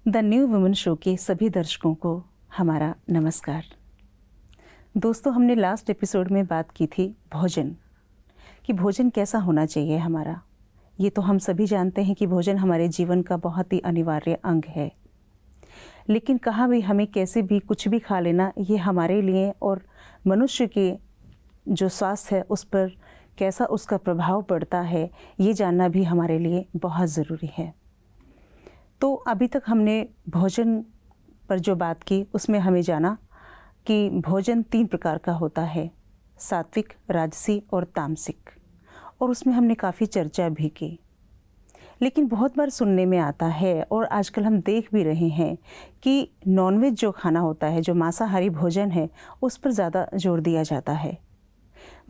The new women show के सभी दर्शकों को हमारा नमस्कार। दोस्तों, हमने लास्ट एपिसोड में बात की थी भोजन, कि भोजन कैसा होना चाहिए हमारा। ये तो हम सभी जानते हैं कि भोजन हमारे जीवन का बहुत ही अनिवार्य अंग है, लेकिन कहाँ भी हमें कैसे भी कुछ भी खा लेना, ये हमारे लिए और मनुष्य के जो स्वास्थ्य है उस पर कैसा उसका प्रभाव पड़ता है, ये जानना भी हमारे लिए बहुत ज़रूरी है। तो अभी तक हमने भोजन पर जो बात की उसमें हमें जाना कि भोजन 3 प्रकार का होता है, सात्विक, राजसी और तामसिक, और उसमें हमने काफ़ी चर्चा भी की। लेकिन बहुत बार सुनने में आता है और आजकल हम देख भी रहे हैं कि नॉनवेज जो खाना होता है, जो मांसाहारी भोजन है, उस पर ज़्यादा जोर दिया जाता है।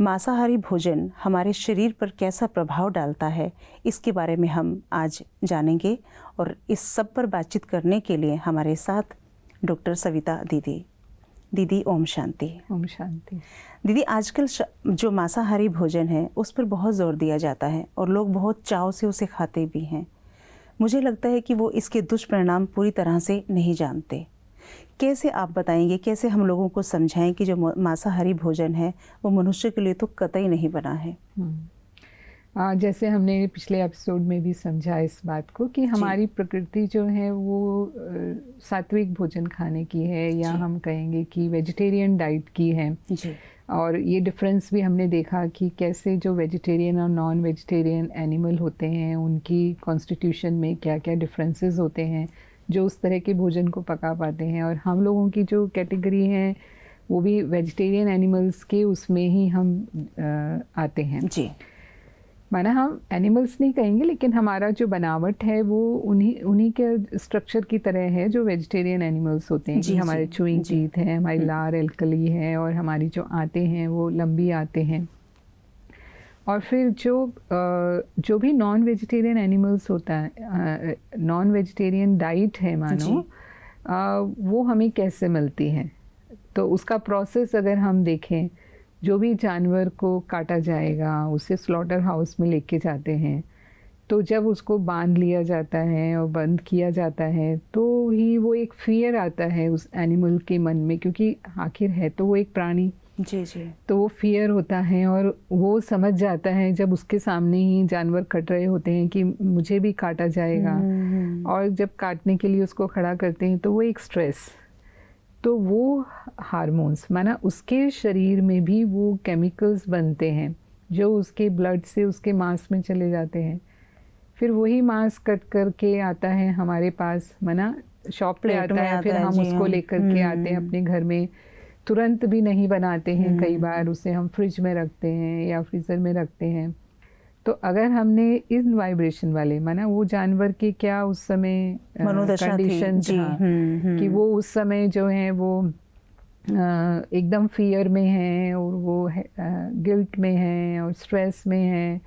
मांसाहारी भोजन हमारे शरीर पर कैसा प्रभाव डालता है, इसके बारे में हम आज जानेंगे। और इस सब पर बातचीत करने के लिए हमारे साथ डॉक्टर सविता दीदी। दीदी ओम शांति। ओम शांति। दीदी, आजकल जो मांसाहारी भोजन है उस पर बहुत ज़ोर दिया जाता है और लोग बहुत चाव से उसे खाते भी हैं। मुझे लगता है कि वो इसके दुष्परिणाम पूरी तरह से नहीं जानते। कैसे आप बताएंगे, कैसे हम लोगों को समझाएं कि जो मांसाहारी भोजन है वो मनुष्य के लिए तो कतई नहीं बना है। जैसे हमने पिछले एपिसोड में भी समझा इस बात को कि हमारी प्रकृति जो है वो सात्विक भोजन खाने की है, या हम कहेंगे कि वेजिटेरियन डाइट की है जी। और ये डिफरेंस भी हमने देखा कि कैसे जो वेजिटेरियन और नॉन वेजिटेरियन एनिमल होते हैं उनकी कॉन्स्टिट्यूशन में क्या क्या डिफरेंसेस होते हैं जो उस तरह के भोजन को पका पाते हैं। और हम लोगों की जो कैटेगरी है वो भी वेजिटेरियन एनिमल्स के उसमें ही हम आते हैं। जी। माना हम एनिमल्स नहीं कहेंगे, लेकिन हमारा जो बनावट है वो उन्हीं के स्ट्रक्चर की तरह है जो वेजिटेरियन एनिमल्स होते हैं। कि हमारे चूइंग टीथ हैं, हमारी लार एल्कली है, और हमारी जो आते हैं वो लंबी आते हैं। और फिर जो भी नॉन वेजिटेरियन एनिमल्स होता है, नॉन वेजिटेरियन डाइट है मानो, वो हमें कैसे मिलती है। तो उसका प्रोसेस अगर हम देखें, जो भी जानवर को काटा जाएगा उसे स्लॉटर हाउस में लेके जाते हैं, तो जब उसको बांध लिया जाता है और बंद किया जाता है तो ही वो एक फियर आता है उस एनिमल के मन में, क्योंकि आखिर है तो वो एक प्राणी। जी जी। तो वो फियर होता है और वो समझ जाता है जब उसके सामने ही जानवर कट रहे होते हैं कि मुझे भी काटा जाएगा। और जब काटने के लिए उसको खड़ा करते हैं तो वो एक स्ट्रेस, तो वो हार्मोन्स माना उसके शरीर में भी वो केमिकल्स बनते हैं जो उसके ब्लड से उसके मांस में चले जाते हैं। फिर वही मांस कट करके आता है हमारे पास, माना शॉप पे आता है, फिर हम उसको लेकर के आते हैं अपने घर में। तुरंत भी नहीं बनाते हैं, कई बार उसे हम फ्रिज में रखते हैं या फ्रीज़र में रखते हैं। तो अगर हमने इन वाइब्रेशन वाले, माना वो जानवर के क्या उस समय कंडीशन कि वो उस समय जो है वो एकदम फियर में है और वो गिल्ट में है और स्ट्रेस में है,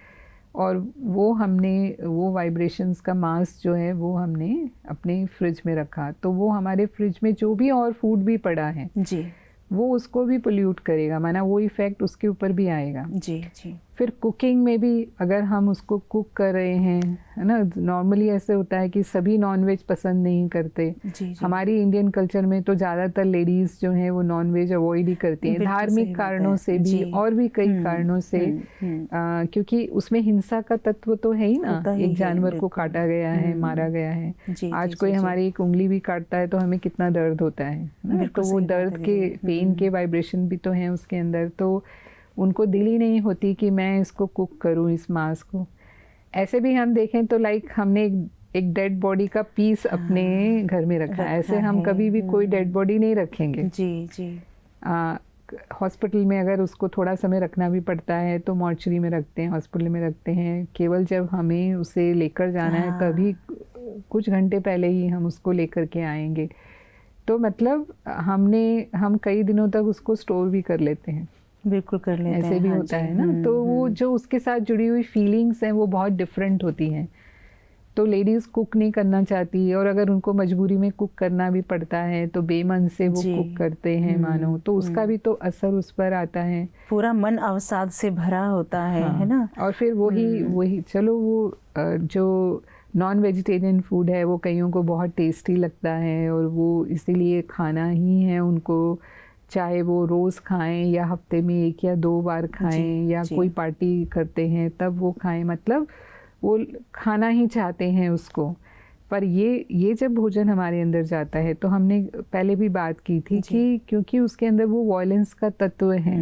और वो हमने वो वाइब्रेशंस का मास जो है वो हमने अपने फ्रिज में रखा, तो वो हमारे फ्रिज में जो भी और फूड भी पड़ा है जी, वो उसको भी पोल्यूट करेगा, माना वो इफ़ेक्ट उसके ऊपर भी आएगा। जी जी। फिर कुकिंग में भी अगर हम उसको कुक कर रहे हैं, है ना, नॉर्मली ऐसे होता है कि सभी नॉनवेज पसंद नहीं करते। जी। हमारी इंडियन कल्चर में तो ज़्यादातर लेडीज़ जो हैं वो नॉनवेज अवॉइड ही करती हैं, धार्मिक कारणों से भी और भी कई कारणों से, क्योंकि उसमें हिंसा का तत्व तो है ही ना। एक जानवर को काटा गया है, मारा गया है। आज कोई हमारी एक उंगली भी काटता है तो हमें कितना दर्द होता है, तो वो दर्द के पेन के वाइब्रेशन भी तो हैं उसके अंदर। तो उनको दिल ही नहीं होती कि मैं इसको कुक करूं, इस मांस को। ऐसे भी हम देखें तो लाइक हमने एक डेड बॉडी का पीस अपने घर में रखा है, ऐसे हम कभी भी कोई डेड बॉडी नहीं रखेंगे। जी जी। हॉस्पिटल में अगर उसको थोड़ा समय रखना भी पड़ता है तो मॉर्चरी में रखते हैं, हॉस्पिटल में रखते हैं। केवल जब हमें उसे लेकर जाना है तभी कुछ घंटे पहले ही हम उसको लेकर के आएंगे। तो मतलब हम कई दिनों तक उसको स्टोर भी कर लेते हैं। बिल्कुल कर लेते हैं, ऐसे भी होता है ना। तो वो जो उसके साथ जुड़ी हुई फीलिंग्स हैं वो बहुत डिफरेंट होती हैं। तो लेडीज़ कुक नहीं करना चाहती, और अगर उनको मजबूरी में कुक करना भी पड़ता है तो बेमन से वो कुक करते हैं मानो, तो उसका भी तो असर उस पर आता है। पूरा मन अवसाद से भरा होता है, है ना। और फिर वही चलो वो जो नॉन वेजिटेरियन फूड है वो कईयों को बहुत टेस्टी लगता है और वो इसीलिए खाना ही है उनको, चाहे वो रोज़ खाएं या हफ्ते में 1 या 2 बार खाएं या कोई पार्टी करते हैं तब वो खाएं, मतलब वो खाना ही चाहते हैं उसको। पर ये जब भोजन हमारे अंदर जाता है तो हमने पहले भी बात की थी कि क्योंकि उसके अंदर वो वॉयलेंस का तत्व है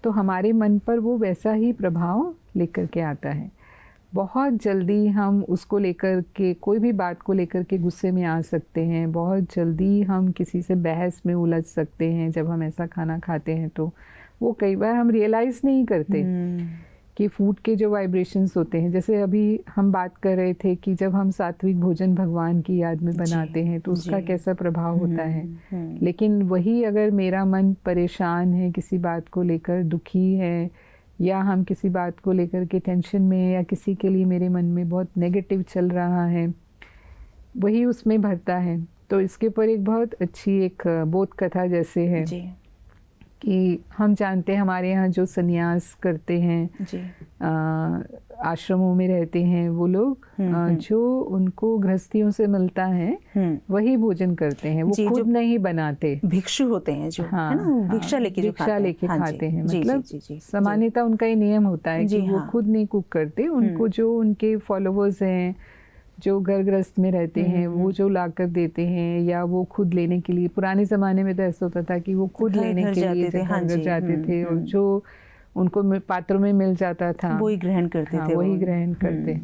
तो हमारे मन पर वो वैसा ही प्रभाव लेकर के आता है। बहुत जल्दी हम उसको लेकर के, कोई भी बात को लेकर के गुस्से में आ सकते हैं, बहुत जल्दी हम किसी से बहस में उलझ सकते हैं जब हम ऐसा खाना खाते हैं। तो वो कई बार हम रियलाइज़ नहीं करते कि फूड के जो वाइब्रेशंस होते हैं, जैसे अभी हम बात कर रहे थे कि जब हम सात्विक भोजन भगवान की याद में बनाते हैं तो उसका कैसा प्रभाव होता है। लेकिन वही अगर मेरा मन परेशान है, किसी बात को लेकर दुखी है, या हम किसी बात को लेकर के टेंशन में, या किसी के लिए मेरे मन में बहुत नेगेटिव चल रहा है, वही उसमें भरता है। तो इसके ऊपर एक बहुत अच्छी एक बोध कथा जैसे है कि हम जानते हैं हमारे यहाँ जो सन्यास करते हैं, आश्रमों में रहते हैं वो लोग, जो उनको गृहस्थियों से मिलता है वही भोजन करते हैं, वो खुद नहीं बनाते। भिक्षु होते हैं जो, है ना, वो भिक्षा लेके खाते हैं। मतलब सामान्यतः उनका ये नियम होता है कि वो खुद नहीं कुक करते, उनको जो उनके फॉलोवर्स हैं जो घर गृहस्थ में रहते हैं वो जो लाकर देते हैं, या वो खुद लेने के लिए, पुराने ज़माने में तो ऐसा होता था कि वो खुद लेने के लिए घर जाते थे और जो उनको पात्रों में मिल जाता था वही ग्रहण करते थे, वही ग्रहण करते।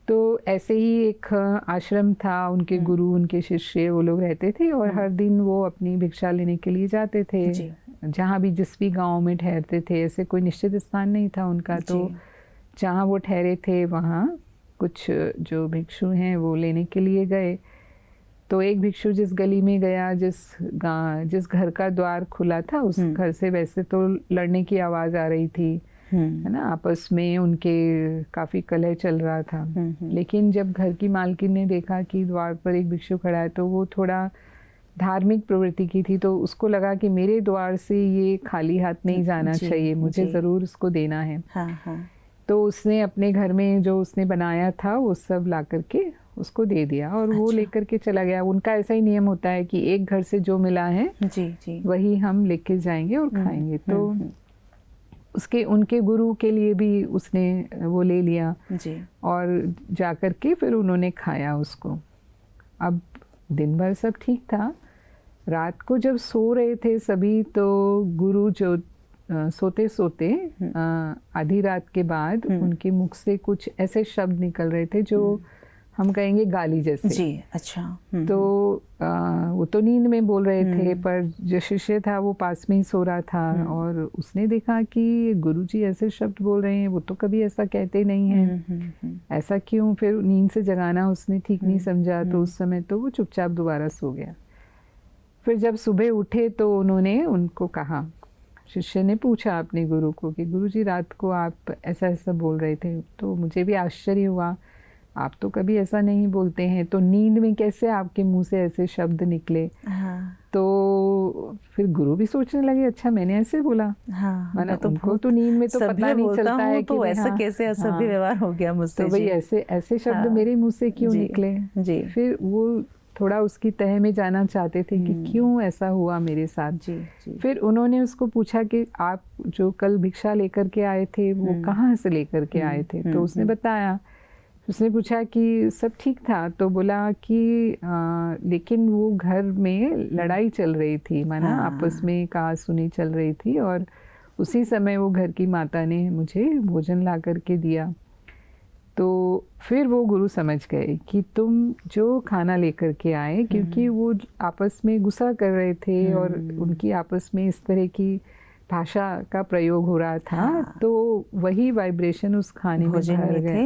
तो ऐसे ही एक आश्रम था, उनके गुरु, उनके शिष्य वो लोग रहते थे और हर दिन वो अपनी भिक्षा लेने के लिए जाते थे जहाँ भी, जिस भी गाँव में ठहरते थे। ऐसे कोई निश्चित स्थान नहीं था उनका, तो जहाँ वो ठहरे थे वहाँ कुछ जो भिक्षु हैं वो लेने के लिए गए। तो एक भिक्षु जिस गली में गया, जिस घर का द्वार खुला था उस घर से वैसे तो लड़ने की आवाज़ आ रही थी, है ना, आपस में उनके काफ़ी कलह चल रहा था। लेकिन जब घर की मालकिन ने देखा कि द्वार पर एक भिक्षु खड़ा है तो वो थोड़ा धार्मिक प्रवृत्ति की थी, तो उसको लगा कि मेरे द्वार से ये खाली हाथ नहीं जाना चाहिए, मुझे ज़रूर उसको देना है। तो उसने अपने घर में जो उसने बनाया था वो सब ला करके उसको दे दिया और वो लेकर के चला गया। उनका ऐसा ही नियम होता है कि एक घर से जो मिला है वही हम लेके जाएंगे और खाएंगे। तो उनके गुरु के लिए भी उसने वो ले लिया और जा कर के फिर उन्होंने खाया उसको। अब दिन भर सब ठीक था, रात को जब सो रहे थे सभी तो गुरु जो सोते सोते आधी रात के बाद उनके मुख से कुछ ऐसे शब्द निकल रहे थे जो हम कहेंगे गाली जैसे। अच्छा। तो वो तो नींद में बोल रहे थे, पर जो शिष्य था वो पास में ही सो रहा था और उसने देखा कि गुरुजी ऐसे शब्द बोल रहे हैं, वो तो कभी ऐसा कहते नहीं हैं, ऐसा क्यों? फिर नींद से जगाना उसने ठीक नहीं समझा, तो उस समय तो वो चुपचाप दोबारा सो गया। फिर जब सुबह उठे तो उन्होंने उनको कहा, शिष्य ने पूछा अपने गुरु को कि गुरुजी रात को आप ऐसा ऐसा बोल रहे थे। तो मुझे भी आश्चर्य हुआ, आप तो कभी ऐसा नहीं बोलते हैं, तो नींद में कैसे आपके मुंह से ऐसे शब्द निकले? तो फिर गुरु भी सोचने लगे, अच्छा मैंने ऐसे बोला, माना तुमको तो नींद में तो पता नहीं चलता है कि ऐसा कैसे असभ्य व्यवहार हो गया मुझसे, तो भाई ऐसे शब्द मेरे मुंह से क्यों निकले? फिर वो थोड़ा उसकी तह में जाना चाहते थे कि क्यों ऐसा हुआ मेरे साथ। फिर उन्होंने उसको पूछा कि आप जो कल भिक्षा लेकर के आए थे वो कहाँ से लेकर के आए थे? तो उसने बताया। उसने पूछा कि सब ठीक था, तो बोला कि लेकिन वो घर में लड़ाई चल रही थी, माना आपस में कहा सुनी चल रही थी, और उसी समय वो घर की माता ने मुझे भोजन ला करके दिया। तो फिर वो गुरु समझ गए कि तुम जो खाना लेकर के आए, क्योंकि वो आपस में गुस्सा कर रहे थे और उनकी आपस में इस तरह की भाषा का प्रयोग हो रहा था, तो वही वाइब्रेशन उस खाने में भर गए।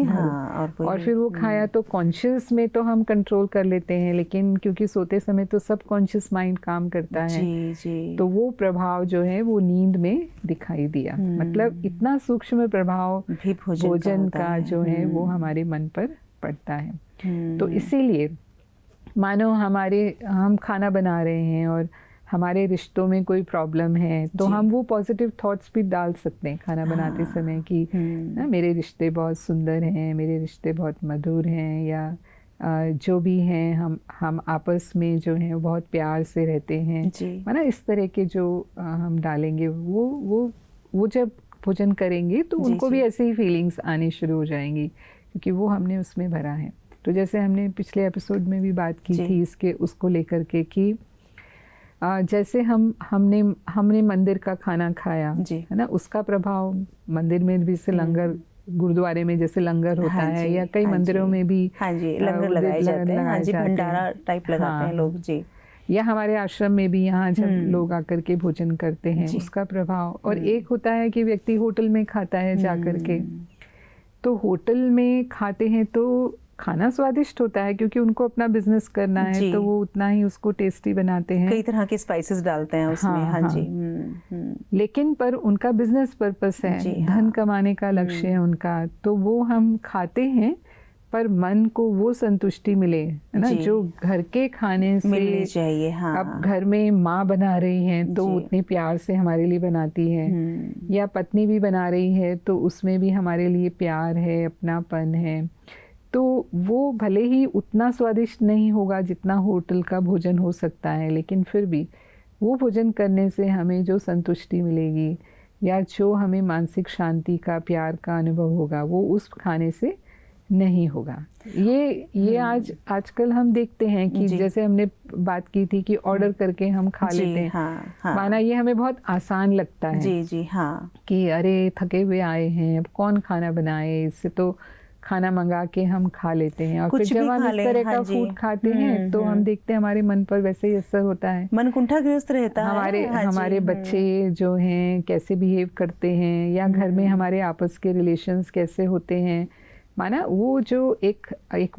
और फिर वो खाया तो कॉन्शियस में तो हम कंट्रोल कर लेते हैं, लेकिन क्योंकि सोते समय तो सब कॉन्शियस माइंड काम करता है, तो वो प्रभाव जो है वो नींद में दिखाई दिया। मतलब इतना सूक्ष्म प्रभाव भोजन का जो है वो हमारे मन पर पड़ता है। तो इसीलिए मानो हम खाना बना रहे हैं और हमारे रिश्तों में कोई प्रॉब्लम है तो जी। हम वो पॉजिटिव थॉट्स भी डाल सकते हैं खाना बनाते समय कि ना मेरे रिश्ते बहुत सुंदर हैं, मेरे रिश्ते बहुत मधुर हैं, या जो भी हैं हम आपस में जो हैं वो बहुत प्यार से रहते हैं, जी। है ना। इस तरह के जो हम डालेंगे वो जब भोजन करेंगे तो जी, उनको जी। भी ऐसे ही फीलिंग्स आनी शुरू हो जाएंगी, क्योंकि वो हमने उसमें भरा है। तो जैसे हमने पिछले एपिसोड में भी बात की जी। थी उसको लेकर के कि जैसे हमने मंदिर का खाना खाया, जी। है ना, उसका प्रभाव मंदिर में भी से लंगर, गुरुद्वारे में जैसे लंगर होता हाँ है, जी, या कई हाँ मंदिरों जी। में भी हाँ जी, लंगर वो लगाए जाते हैं। हाँ लगाए जी, जाते भंडारा हैं। टाइप लगाते हैं लोग। जी। या हमारे आश्रम में भी यहाँ जब लोग आकर के भोजन करते हैं, जी। उसका प्रभाव। और एक होता है कि व्यक्ति होटल में खाता है जा कर के, तो होटल में खाते हैं तो खाना स्वादिष्ट होता है क्योंकि उनको अपना बिजनेस करना है, जी। तो वो उतना ही उसको टेस्टी बनाते हैं, कई तरह के स्पाइसेस डालते हैं उसमें। हाँ, हाँ हाँ। जी। लेकिन पर उनका बिजनेस पर्पस है, जी, धन हाँ। कमाने का लक्ष्य है उनका, तो वो हम खाते हैं पर मन को वो संतुष्टि मिले, है ना, जी। जो घर के खाने से मिलनी चाहिए। हाँ। अब घर में माँ बना रही हैं तो जी। उतने प्यार से हमारे लिए बनाती है, या पत्नी भी बना रही है तो उसमें भी हमारे लिए प्यार है, अपनापन है। तो वो भले ही उतना स्वादिष्ट नहीं होगा जितना होटल का भोजन हो सकता है, लेकिन फिर भी वो भोजन करने से हमें जो संतुष्टि मिलेगी या जो हमें मानसिक शांति का, प्यार का अनुभव होगा, वो उस खाने से नहीं होगा। ये आजकल हम देखते हैं कि जैसे हमने बात की थी कि ऑर्डर करके हम खा लेते हैं। हाँ, हाँ। माना ये हमें बहुत आसान लगता है। जी, जी, हाँ। कि अरे थके हुए आए हैं, अब कौन खाना बनाए, इससे तो खाना मंगा के हम खा लेते हैं। और फिर जब हम इस तरह का फूड खाते हैं तो हम देखते हैं हमारे मन पर वैसे ही असर होता है, मन कुंठाग्रस्त रहता है। हमारे बच्चे जो हैं कैसे बिहेव करते हैं, या घर में हमारे आपस के रिलेशंस कैसे होते हैं। माना वो जो एक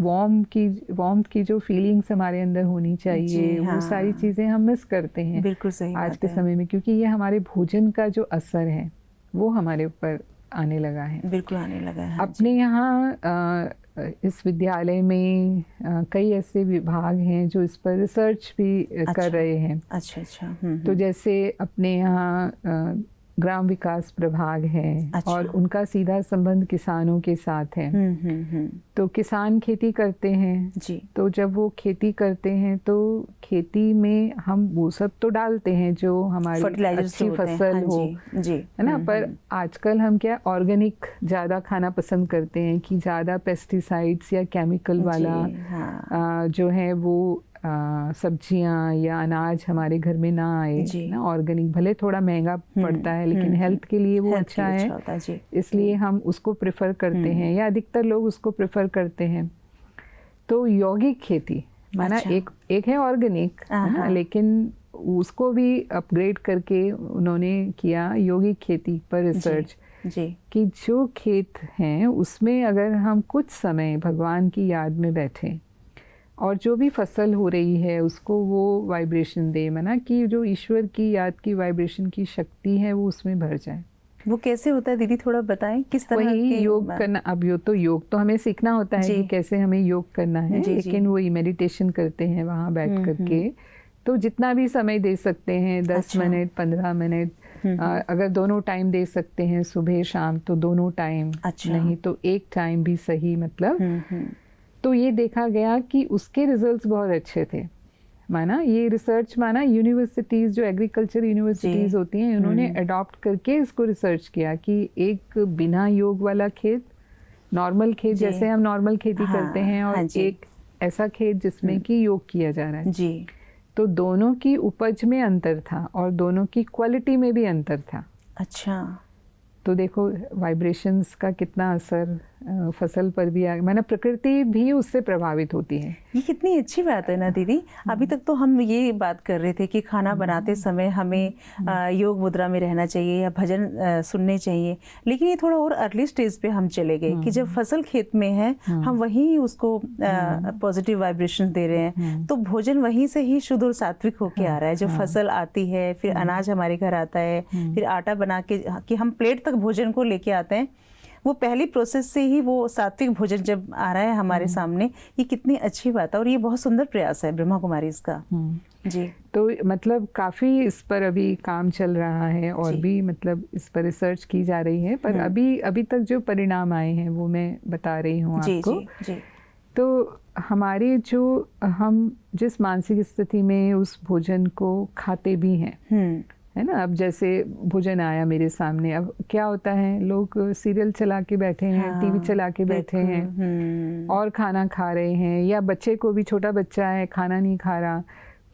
वार्म की जो फीलिंग्स हमारे अंदर होनी चाहिए, वो सारी चीज़ें हम मिस करते हैं बिल्कुल सही आज के समय में, क्योंकि ये हमारे भोजन का जो असर है वो हमारे ऊपर आने लगा है। बिल्कुल आने लगा है। अपने यहाँ इस विद्यालय में कई ऐसे विभाग हैं जो इस पर रिसर्च भी कर रहे हैं। अच्छा। तो जैसे अपने यहाँ ग्राम विकास प्रभाग है, और उनका सीधा संबंध किसानों के साथ है। तो किसान खेती करते हैं जी। तो जब वो खेती करते हैं तो खेती में हम वो सब तो डालते हैं जो हमारी अच्छी फसल हो, है ना। पर आजकल हम क्या ऑर्गेनिक ज़्यादा खाना पसंद करते हैं कि ज़्यादा पेस्टिसाइड्स या केमिकल वाला जो है वो सब्जियां या अनाज हमारे घर में ना आए ना। ऑर्गेनिक भले थोड़ा महंगा पड़ता है लेकिन हेल्थ के लिए वो अच्छा है, इसलिए हम उसको प्रेफर करते हैं, या अधिकतर लोग उसको प्रेफर करते हैं। तो यौगिक खेती माना एक है ऑर्गेनिक, है ना, लेकिन उसको भी अपग्रेड करके उन्होंने किया यौगिक खेती पर रिसर्च कि जो खेत हैं उसमें अगर हम कुछ समय भगवान की याद में बैठें और जो भी फसल हो रही है उसको वो वाइब्रेशन दे, माना कि जो ईश्वर की याद की वाइब्रेशन की शक्ति है वो उसमें भर जाए। वो कैसे होता है दीदी, थोड़ा बताएं किस तरह? वही योग करना। अब योग तो हमें सीखना होता है कि कैसे हमें योग करना है, लेकिन वही मेडिटेशन करते हैं वहाँ बैठ करके। तो जितना भी समय दे सकते हैं, 10 मिनट 15 मिनट, अगर दोनों टाइम दे सकते हैं सुबह शाम तो दोनों टाइम, नहीं तो एक टाइम भी सही, मतलब। तो ये देखा गया कि उसके रिजल्ट्स बहुत अच्छे थे। माना ये रिसर्च माना यूनिवर्सिटीज़ जो एग्रीकल्चर यूनिवर्सिटीज़ होती हैं उन्होंने अडॉप्ट करके इसको रिसर्च किया कि एक बिना योग वाला खेत, नॉर्मल खेत जैसे हम नॉर्मल खेती करते हैं, और एक ऐसा खेत जिसमें कि योग किया जा रहा है जी। तो दोनों की उपज में अंतर था और दोनों की क्वालिटी में भी अंतर था। अच्छा। तो देखो वाइब्रेशंस का कितना असर फसल पर भी आ, माना प्रकृति भी उससे प्रभावित होती है। ये कितनी अच्छी बात है ना दीदी। अभी तक तो हम ये बात कर रहे थे कि खाना बनाते समय हमें योग मुद्रा में रहना चाहिए या भजन सुनने चाहिए, लेकिन ये थोड़ा और अर्ली स्टेज पे हम चले गए कि जब फसल खेत में है हम वहीं उसको पॉजिटिव वाइब्रेशन दे रहे हैं, तो भोजन वहीं से ही शुद्ध और सात्विक होके आ रहा है। जब फसल आती है, फिर अनाज हमारे घर आता है, फिर आटा बना के कि हम प्लेट तक भोजन को लेके आते हैं, वो पहली प्रोसेस से ही वो सात्विक भोजन जब आ रहा है हमारे सामने, ये कितनी अच्छी बात है और ये बहुत सुंदर प्रयास है ब्रह्मा कुमारी इसका। जी, तो मतलब काफ़ी इस पर अभी काम चल रहा है और जी। भी मतलब इस पर रिसर्च की जा रही है, पर अभी तक जो परिणाम आए हैं वो मैं बता रही हूँ जी, आपको। जी, जी। तो हमारे जो हम जिस मानसिक स्थिति में उस भोजन को खाते भी हैं, है ना, अब जैसे भोजन आया मेरे सामने, अब क्या होता है, लोग सीरियल चला के बैठे हैं, हाँ, टीवी चला के बैठे हैं और खाना खा रहे हैं, या बच्चे को भी, छोटा बच्चा है खाना नहीं खा रहा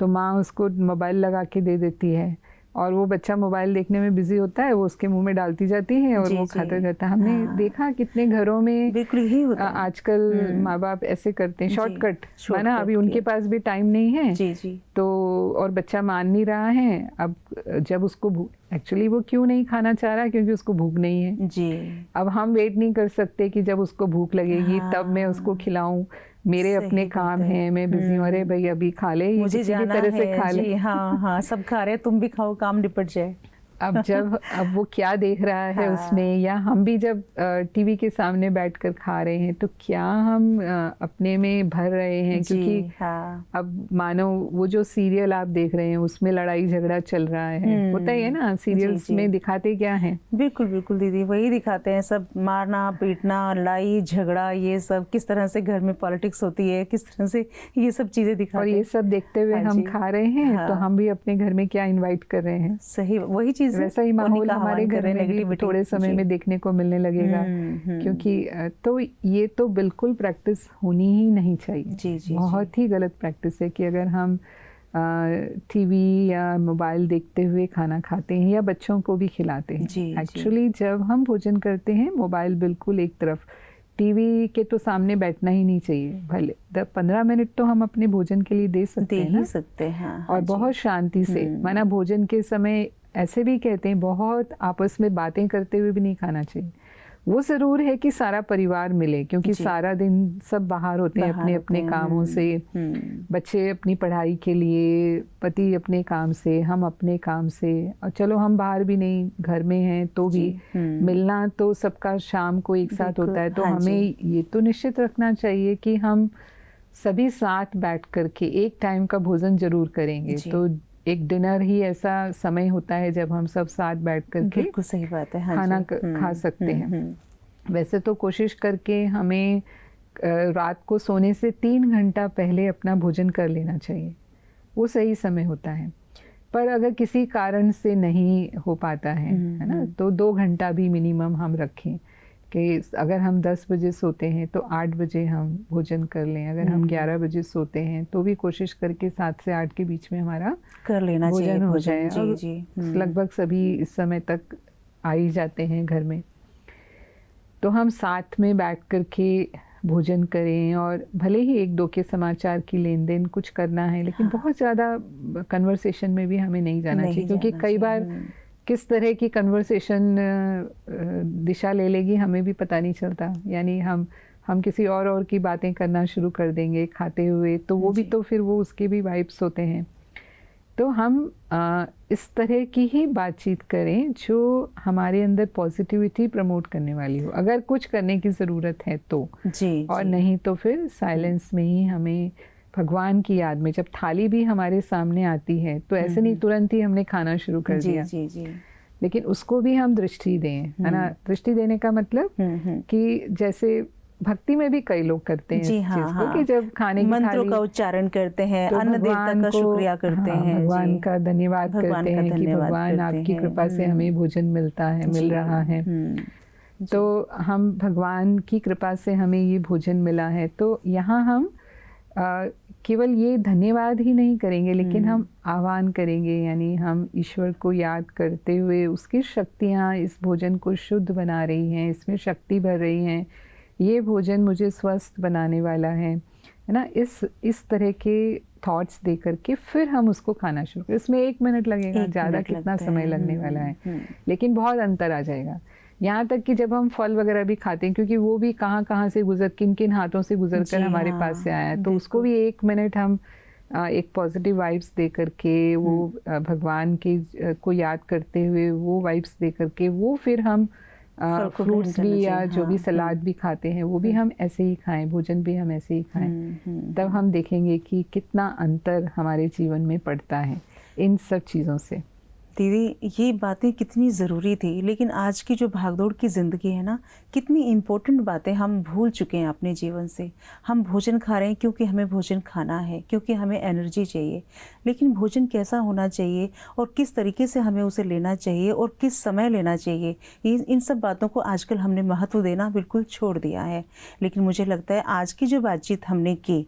तो माँ उसको मोबाइल लगा के दे देती है और वो बच्चा मोबाइल देखने में बिजी होता है, वो उसके मुंह में डालती जाती है और जी, वो जी। खाता जाता है। हमने देखा कितने घरों में बिल्कुल यही होता है। आजकल माँ बाप ऐसे करते हैं, जी, शॉर्टकट, है ना, शॉर्टकट अभी उनके किया। पास भी टाइम नहीं है जी, जी। तो, और बच्चा मान नहीं रहा है। अब जब उसको भूख, एक्चुअली वो क्यों नहीं खाना चाह रहा, क्योंकि उसको भूख नहीं है। जी। अब हम वेट नहीं कर सकते कि जब उसको भूख लगेगी तब मैं उसको खिलाऊं, मेरे सही अपने बात काम है। हैं, मैं बिजी हूँ, अरे भाई अभी खा ले, ये मुझे किसी भी जाना तरह से है। खा ले। जी, हाँ, हाँ, सब खा रहे हैं, तुम भी खाओ, काम निपट जाए। अब वो क्या देख रहा है हाँ। उसमें, या हम भी जब टीवी के सामने बैठकर खा रहे हैं तो क्या हम अपने में भर रहे हैं, जी, क्योंकि हाँ। अब मानो वो जो सीरियल आप देख रहे हैं उसमें लड़ाई झगड़ा चल रहा है, होता ही है ना, सीरियल्स जी। में दिखाते क्या है। बिल्कुल बिल्कुल दीदी, वही दिखाते हैं सब, मारना पीटना, लड़ाई झगड़ा, ये सब किस तरह से घर में पॉलिटिक्स होती है, किस तरह से ये सब चीजें दिखाते और हैं। ये सब देखते हुए हाँ हम जी। खा रहे हैं, तो हाँ। हम भी अपने घर में क्या इनवाइट कर रहे हैं। सही, वही चीज है। वैसा ही माहौल हमारे घर में भी नेगेटिविटी थोड़े समय में देखने को मिलने लगेगा, क्योंकि तो ये तो बिल्कुल प्रैक्टिस होनी ही नहीं चाहिए। जी, जी, बहुत ही गलत प्रैक्टिस है कि अगर हम टीवी या मोबाइल देखते हुए खाना खाते हैं या बच्चों को भी खिलाते हैं। जी, एक्चुअली जब हम भोजन करते हैं, मोबाइल बिल्कुल एक तरफ, टीवी के तो सामने बैठना ही नहीं चाहिए। भले 15 मिनट तो हम अपने भोजन के लिए दे सकते हैं ना, सकते हैं। हाँ, और जी। बहुत शांति से, माना भोजन के समय ऐसे भी कहते हैं बहुत आपस में बातें करते हुए भी नहीं खाना चाहिए। वो ज़रूर है कि सारा परिवार मिले, क्योंकि सारा दिन सब बाहर होते हैं अपने अपने कामों से, बच्चे अपनी पढ़ाई के लिए, पति अपने काम से, हम अपने काम से, और चलो हम बाहर भी नहीं, घर में हैं तो भी मिलना तो सबका शाम को एक साथ होता है। तो हमें ये तो निश्चित रखना चाहिए कि हम सभी साथ बैठ करके एक टाइम का भोजन जरूर करेंगे। तो एक डिनर ही ऐसा समय होता है जब हम सब साथ बैठ करके, बिल्कुल सही बात है, हाँ खाना खा सकते हैं। वैसे तो कोशिश करके हमें रात को सोने से 3 घंटा पहले अपना भोजन कर लेना चाहिए, वो सही समय होता है। पर अगर किसी कारण से नहीं हो पाता है ना, तो 2 घंटा भी मिनिमम हम रखें कि अगर हम 10 बजे सोते हैं तो 8 बजे हम भोजन कर लें। अगर हम 11 बजे सोते हैं तो भी कोशिश करके 7 से 8 के बीच में हमारा कर लेना चाहिए भोजन हो जाए। जी, जी। लगभग सभी इस समय तक आ ही जाते हैं घर में, तो हम साथ में बैठ करके भोजन करें। और भले ही 1-2 के समाचार की लेन देन कुछ करना है, लेकिन बहुत ज़्यादा कन्वर्सेशन में भी हमें नहीं जाना चाहिए, क्योंकि कई बार किस तरह की कन्वर्सेशन दिशा ले लेगी हमें भी पता नहीं चलता। यानी हम किसी और की बातें करना शुरू कर देंगे खाते हुए, तो वो भी तो फिर वो उसके भी वाइब्स होते हैं। तो हम इस तरह की ही बातचीत करें जो हमारे अंदर पॉजिटिविटी प्रमोट करने वाली हो, अगर कुछ करने की ज़रूरत है तो। जी, और नहीं तो फिर साइलेंस में ही हमें भगवान की याद में, जब थाली भी हमारे सामने आती है तो ऐसे नहीं तुरंत ही हमने खाना शुरू कर दिया, जी। लेकिन उसको भी हम दृष्टि दें, है ना। दृष्टि देने का मतलब कि जैसे भक्ति में भी कई लोग करते हैं इस चीज को, कि जब खाने की मंत्रों का उच्चारण करते हैं, तो अन्न देवता का शुक्रिया करते हैं, भगवान का धन्यवाद करते हैं कि भगवान आपकी कृपा से हमें भोजन मिलता है, मिल रहा है। तो हम भगवान की कृपा से हमें ये भोजन मिला है, तो यहाँ हम केवल ये धन्यवाद ही नहीं करेंगे, लेकिन हम आह्वान करेंगे, यानी हम ईश्वर को याद करते हुए उसकी शक्तियाँ इस भोजन को शुद्ध बना रही हैं, इसमें शक्ति भर रही हैं, ये भोजन मुझे स्वस्थ बनाने वाला है ना। इस तरह के थॉट्स दे करके फिर हम उसको खाना शुरू करें। इसमें 1 मिनट लगेगा, ज़्यादा कितना समय लगने वाला है, लेकिन बहुत अंतर आ जाएगा। यहाँ तक कि जब हम फल वगैरह भी खाते हैं, क्योंकि वो भी कहाँ से किन किन हाथों से गुजर कर हमारे पास से आया है, तो उसको भी 1 मिनट हम एक पॉजिटिव वाइब्स दे करके, वो भगवान के को याद करते हुए वो वाइब्स दे करके, वो फिर हम फल को ग्रहण फ्रूट्स करना भी या चाहिए, जो भी हाँ, सलाद भी खाते हैं वो भी हम ऐसे ही खाएं, भोजन भी हम ऐसे ही खाएं। तब हम देखेंगे कि कितना अंतर हमारे जीवन में पड़ता है इन सब चीज़ों से। दीदी ये बातें कितनी ज़रूरी थी, लेकिन आज की जो भागदौड़ की ज़िंदगी है ना, कितनी इम्पोर्टेंट बातें हम भूल चुके हैं अपने जीवन से। हम भोजन खा रहे हैं क्योंकि हमें भोजन खाना है, क्योंकि हमें एनर्जी चाहिए, लेकिन भोजन कैसा होना चाहिए और किस तरीके से हमें उसे लेना चाहिए और किस समय लेना चाहिए, इन सब बातों को आजकल हमने महत्व देना बिल्कुल छोड़ दिया है। लेकिन मुझे लगता है आज की जो बातचीत हमने की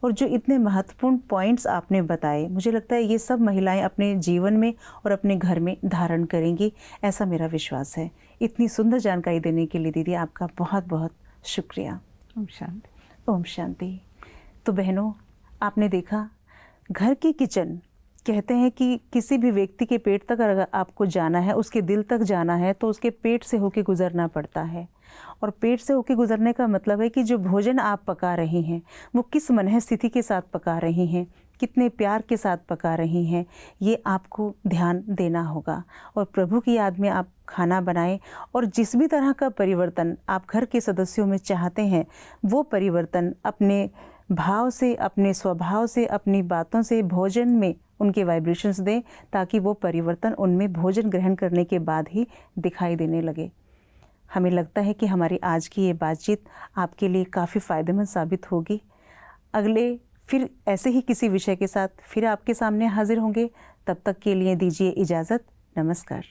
और जो इतने महत्वपूर्ण पॉइंट्स आपने बताए, मुझे लगता है ये सब महिलाएं अपने जीवन में और अपने घर में धारण करेंगी, ऐसा मेरा विश्वास है। इतनी सुंदर जानकारी देने के लिए दीदी आपका बहुत बहुत शुक्रिया। ओम शांति। ओम शांति। तो बहनों, आपने देखा, घर की किचन, कहते हैं कि किसी भी व्यक्ति के पेट तक अगर आपको जाना है, उसके दिल तक जाना है, तो उसके पेट से होके गुजरना पड़ता है। और पेट से होके गुजरने का मतलब है कि जो भोजन आप पका रही हैं वो किस मनः स्थिति के साथ पका रही हैं, कितने प्यार के साथ पका रही हैं, ये आपको ध्यान देना होगा। और प्रभु की याद में आप खाना बनाएं और जिस भी तरह का परिवर्तन आप घर के सदस्यों में चाहते हैं, वो परिवर्तन अपने भाव से, अपने स्वभाव से, अपनी बातों से भोजन में उनके वाइब्रेशंस दें, ताकि वो परिवर्तन उनमें भोजन ग्रहण करने के बाद ही दिखाई देने लगे। हमें लगता है कि हमारी आज की ये बातचीत आपके लिए काफ़ी फ़ायदेमंद साबित होगी। अगले फिर ऐसे ही किसी विषय के साथ फिर आपके सामने हाजिर होंगे। तब तक के लिए दीजिए इजाज़त। नमस्कार।